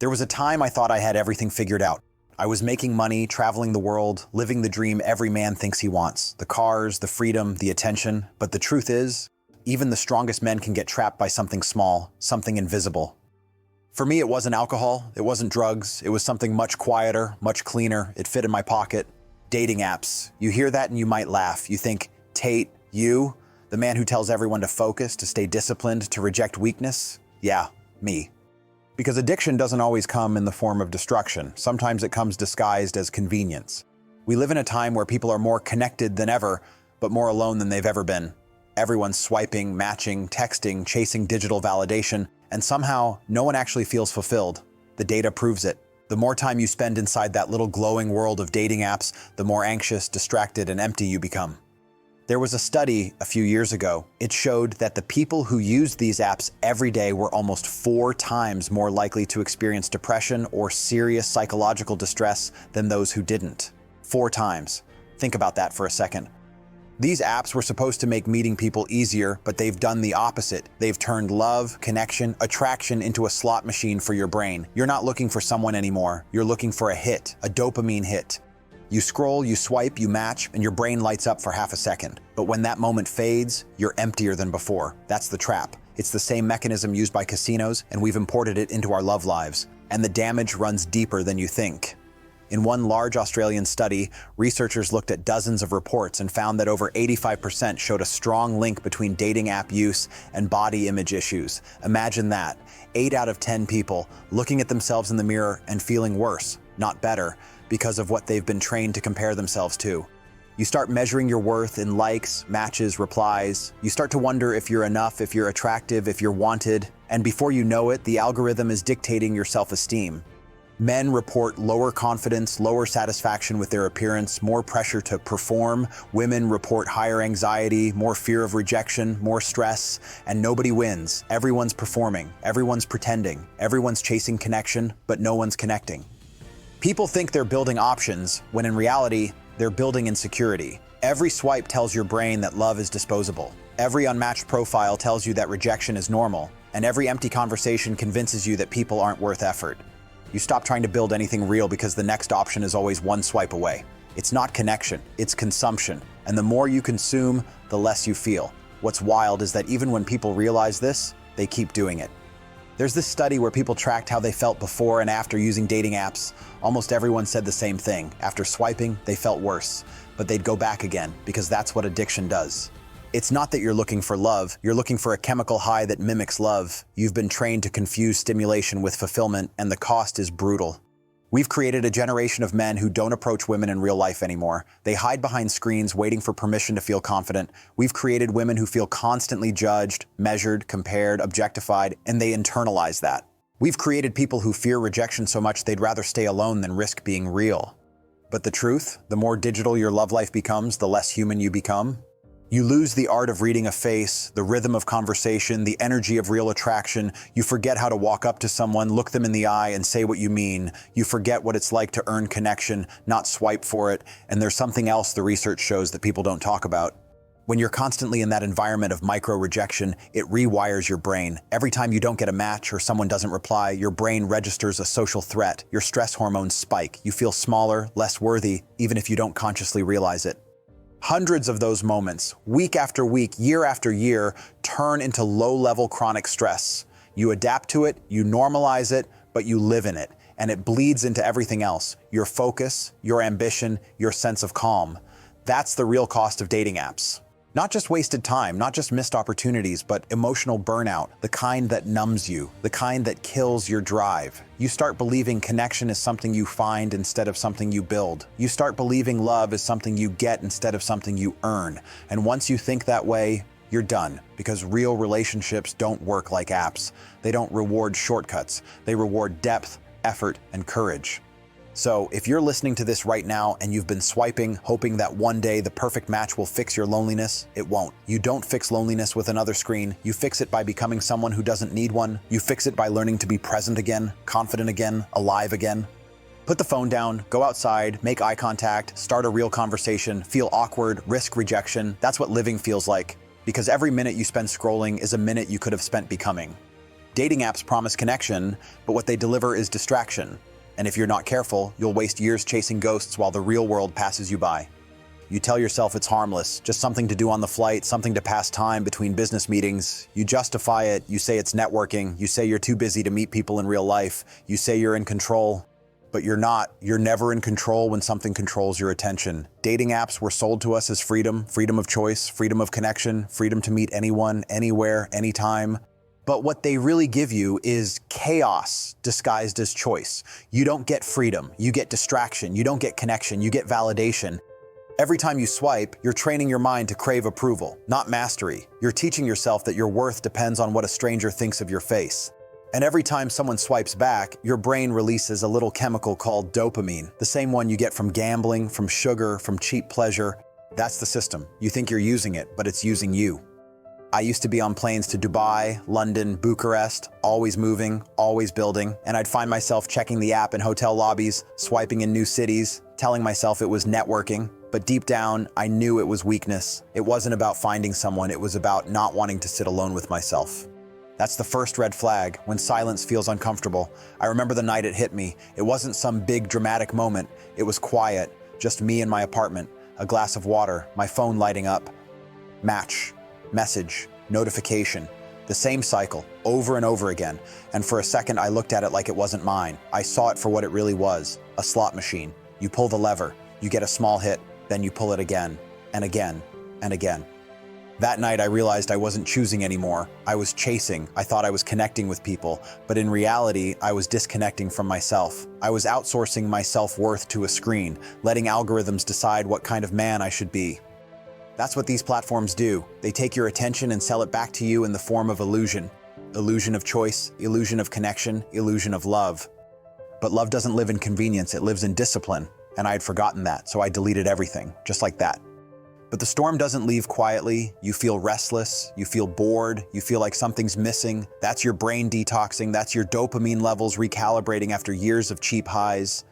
There was a time I thought I had everything figured out. I was making money, traveling the world, living the dream every man thinks he wants. The cars, the freedom, the attention. But the truth is, even the strongest men can get trapped by something small, something invisible. For me, it wasn't alcohol, it wasn't drugs, it was something much quieter, much cleaner, it fit in my pocket. Dating apps. You hear that and you might laugh. You think, Tate, you? The man who tells everyone to focus, to stay disciplined, to reject weakness? Yeah, me. Because addiction doesn't always come in the form of destruction. Sometimes it comes disguised as convenience. We live in a time where people are more connected than ever, but more alone than they've ever been. Everyone's swiping, matching, texting, chasing digital validation, and somehow no one actually feels fulfilled. The data proves it. The more time you spend inside that little glowing world of dating apps, the more anxious, distracted, and empty you become. There was a study a few years ago. It showed that the people who used these apps every day were almost 4 times more likely to experience depression or serious psychological distress than those who didn't. 4 times. Think about that for a second. These apps were supposed to make meeting people easier, but they've done the opposite. They've turned love, connection, attraction into a slot machine for your brain. You're not looking for someone anymore. You're looking for a hit, a dopamine hit. You scroll, you swipe, you match, and your brain lights up for half a second. But when that moment fades, you're emptier than before. That's the trap. It's the same mechanism used by casinos, and we've imported it into our love lives. And the damage runs deeper than you think. In one large Australian study, researchers looked at dozens of reports and found that over 85% showed a strong link between dating app use and body image issues. Imagine that. 8 out of 10 people looking at themselves in the mirror and feeling worse, not better, because of what they've been trained to compare themselves to. You start measuring your worth in likes, matches, replies. You start to wonder if you're enough, if you're attractive, if you're wanted. And before you know it, the algorithm is dictating your self-esteem. Men report lower confidence, lower satisfaction with their appearance, more pressure to perform. Women report higher anxiety, more fear of rejection, more stress, and nobody wins. Everyone's performing, everyone's pretending, everyone's chasing connection, but no one's connecting. People think they're building options, when in reality, they're building insecurity. Every swipe tells your brain that love is disposable. Every unmatched profile tells you that rejection is normal, and every empty conversation convinces you that people aren't worth effort. You stop trying to build anything real because the next option is always one swipe away. It's not connection, it's consumption. And the more you consume, the less you feel. What's wild is that even when people realize this, they keep doing it. There's this study where people tracked how they felt before and after using dating apps. Almost everyone said the same thing. After swiping, they felt worse, but they'd go back again because that's what addiction does. It's not that you're looking for love, you're looking for a chemical high that mimics love. You've been trained to confuse stimulation with fulfillment, and the cost is brutal. We've created a generation of men who don't approach women in real life anymore. They hide behind screens waiting for permission to feel confident. We've created women who feel constantly judged, measured, compared, objectified, and they internalize that. We've created people who fear rejection so much they'd rather stay alone than risk being real. But the truth, the more digital your love life becomes, the less human you become. You lose the art of reading a face, the rhythm of conversation, the energy of real attraction. You forget how to walk up to someone, look them in the eye, and say what you mean. You forget what it's like to earn connection, not swipe for it. And there's something else the research shows that people don't talk about. When you're constantly in that environment of micro-rejection, it rewires your brain. Every time you don't get a match or someone doesn't reply, your brain registers a social threat. Your stress hormones spike. You feel smaller, less worthy, even if you don't consciously realize it. Hundreds of those moments, week after week, year after year, turn into low-level chronic stress. You adapt to it, you normalize it, but you live in it, and it bleeds into everything else. Your focus, your ambition, your sense of calm. That's the real cost of dating apps. Not just wasted time, not just missed opportunities, but emotional burnout, the kind that numbs you, the kind that kills your drive. You start believing connection is something you find instead of something you build. You start believing love is something you get instead of something you earn. And once you think that way, you're done, because real relationships don't work like apps. They don't reward shortcuts. They reward depth, effort, and courage. So if you're listening to this right now and you've been swiping, hoping that one day the perfect match will fix your loneliness, it won't. You don't fix loneliness with another screen. You fix it by becoming someone who doesn't need one. You fix it by learning to be present again, confident again, alive again. Put the phone down, go outside, make eye contact, start a real conversation, feel awkward, risk rejection. That's what living feels like. Because every minute you spend scrolling is a minute you could have spent becoming. Dating apps promise connection, but what they deliver is distraction. And if you're not careful, you'll waste years chasing ghosts while the real world passes you by. You tell yourself it's harmless, just something to do on the flight, something to pass time between business meetings. You justify it, you say it's networking, you say you're too busy to meet people in real life, you say you're in control. But you're not. You're never in control when something controls your attention. Dating apps were sold to us as freedom, freedom of choice, freedom of connection, freedom to meet anyone, anywhere, anytime. But what they really give you is chaos disguised as choice. You don't get freedom, you get distraction, you don't get connection, you get validation. Every time you swipe, you're training your mind to crave approval, not mastery. You're teaching yourself that your worth depends on what a stranger thinks of your face. And every time someone swipes back, your brain releases a little chemical called dopamine, the same one you get from gambling, from sugar, from cheap pleasure. That's the system. You think you're using it, but it's using you. I used to be on planes to Dubai, London, Bucharest, always moving, always building, and I'd find myself checking the app in hotel lobbies, swiping in new cities, telling myself it was networking. But deep down, I knew it was weakness. It wasn't about finding someone, it was about not wanting to sit alone with myself. That's the first red flag, when silence feels uncomfortable. I remember the night it hit me. It wasn't some big dramatic moment. It was quiet, just me in my apartment, a glass of water, my phone lighting up. Match, message, notification. The same cycle, over and over again. And for a second, I looked at it like it wasn't mine. I saw it for what it really was, a slot machine. You pull the lever, you get a small hit, then you pull it again, and again, and again. That night, I realized I wasn't choosing anymore. I was chasing. I thought I was connecting with people, but in reality, I was disconnecting from myself. I was outsourcing my self-worth to a screen, letting algorithms decide what kind of man I should be. That's what these platforms do. They take your attention and sell it back to you in the form of illusion. Illusion of choice, illusion of connection, illusion of love. But love doesn't live in convenience, it lives in discipline. And I had forgotten that, so I deleted everything, just like that. But the storm doesn't leave quietly. You feel restless, you feel bored, you feel like something's missing. That's your brain detoxing, that's your dopamine levels recalibrating after years of cheap highs.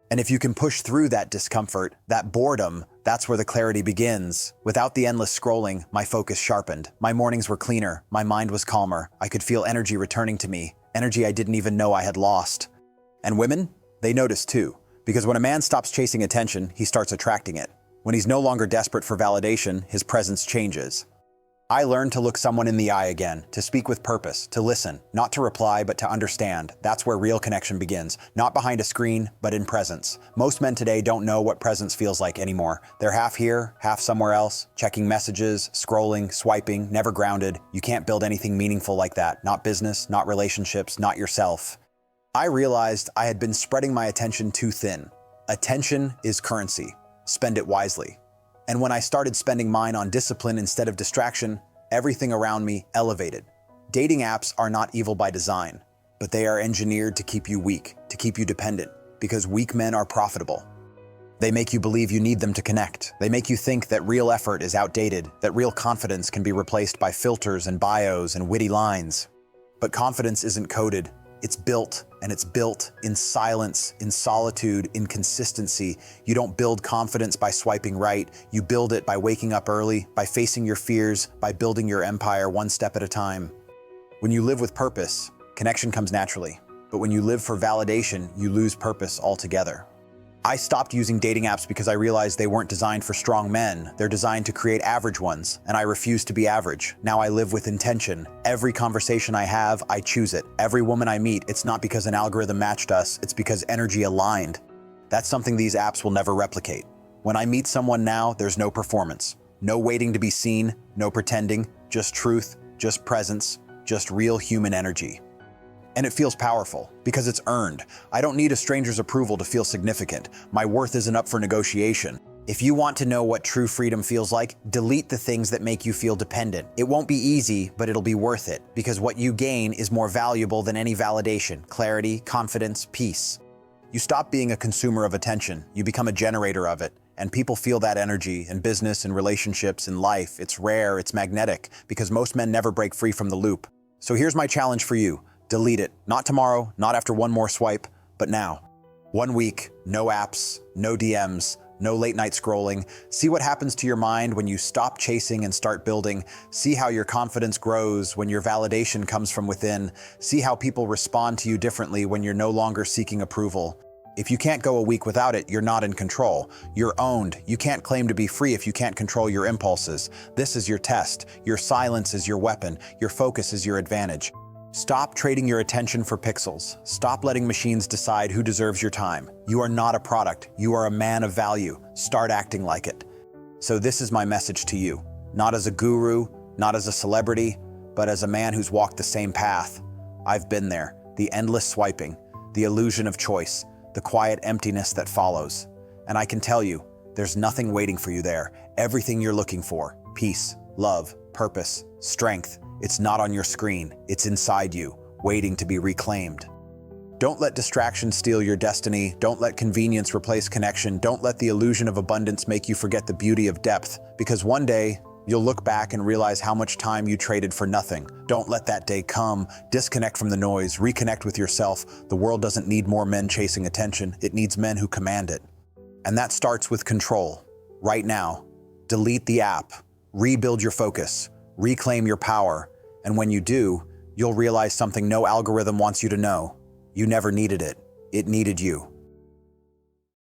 And if you can push through that discomfort, that boredom, that's where the clarity begins. Without the endless scrolling, my focus sharpened. My mornings were cleaner, my mind was calmer. I could feel energy returning to me, energy I didn't even know I had lost. And women? They notice too. Because when a man stops chasing attention, he starts attracting it. When he's no longer desperate for validation, his presence changes. I learned to look someone in the eye again, to speak with purpose, to listen, not to reply, but to understand. That's where real connection begins, not behind a screen, but in presence. Most men today don't know what presence feels like anymore. They're half here, half somewhere else, checking messages, scrolling, swiping, never grounded. You can't build anything meaningful like that. Not business, not relationships, not yourself. I realized I had been spreading my attention too thin. Attention is currency. Spend it wisely. And when I started spending mine on discipline instead of distraction, everything around me elevated. Dating apps are not evil by design, but they are engineered to keep you weak, to keep you dependent, because weak men are profitable. They make you believe you need them to connect. They make you think that real effort is outdated, that real confidence can be replaced by filters and bios and witty lines. But confidence isn't coded. It's built, and it's built in silence, in solitude, in consistency. You don't build confidence by swiping right. You build it by waking up early, by facing your fears, by building your empire one step at a time. When you live with purpose, connection comes naturally. But when you live for validation, you lose purpose altogether. I stopped using dating apps because I realized they weren't designed for strong men. They're designed to create average ones, and I refuse to be average. Now I live with intention. Every conversation I have, I choose it. Every woman I meet, it's not because an algorithm matched us, it's because energy aligned. That's something these apps will never replicate. When I meet someone now, there's no performance. No waiting to be seen, no pretending, just truth, just presence, just real human energy. And it feels powerful, because it's earned. I don't need a stranger's approval to feel significant. My worth isn't up for negotiation. If you want to know what true freedom feels like, delete the things that make you feel dependent. It won't be easy, but it'll be worth it, because what you gain is more valuable than any validation, clarity, confidence, peace. You stop being a consumer of attention, you become a generator of it. And people feel that energy in business, in relationships, in life. It's rare, it's magnetic, because most men never break free from the loop. So here's my challenge for you. Delete it. Not tomorrow, not after one more swipe, but now. 1 week, no apps, no DMs, No late night scrolling. See what happens to your mind when you stop chasing and start building. See how your confidence grows when your validation comes from within. See how people respond to you differently when you're no longer seeking approval. If you can't go a week without it, you're not in control. You're owned. You can't claim to be free if you can't control your impulses. This is your test. Your silence is your weapon. Your focus is your advantage. Stop trading your attention for pixels. Stop letting machines decide who deserves your time. You are not a product. You are a man of value. Start acting like it. So this is my message to you. Not as a guru, not as a celebrity, but as a man who's walked the same path. I've been there. The endless swiping, the illusion of choice, the quiet emptiness that follows. And I can tell you, there's nothing waiting for you there. Everything you're looking for, peace, love, purpose, strength, it's not on your screen, it's inside you, waiting to be reclaimed. Don't let distraction steal your destiny. Don't let convenience replace connection. Don't let the illusion of abundance make you forget the beauty of depth, because one day, you'll look back and realize how much time you traded for nothing. Don't let that day come. Disconnect from the noise, reconnect with yourself. The world doesn't need more men chasing attention. It needs men who command it. And that starts with control. Right now, delete the app, rebuild your focus, reclaim your power. And when you do, you'll realize something no algorithm wants you to know. You never needed it. It needed you.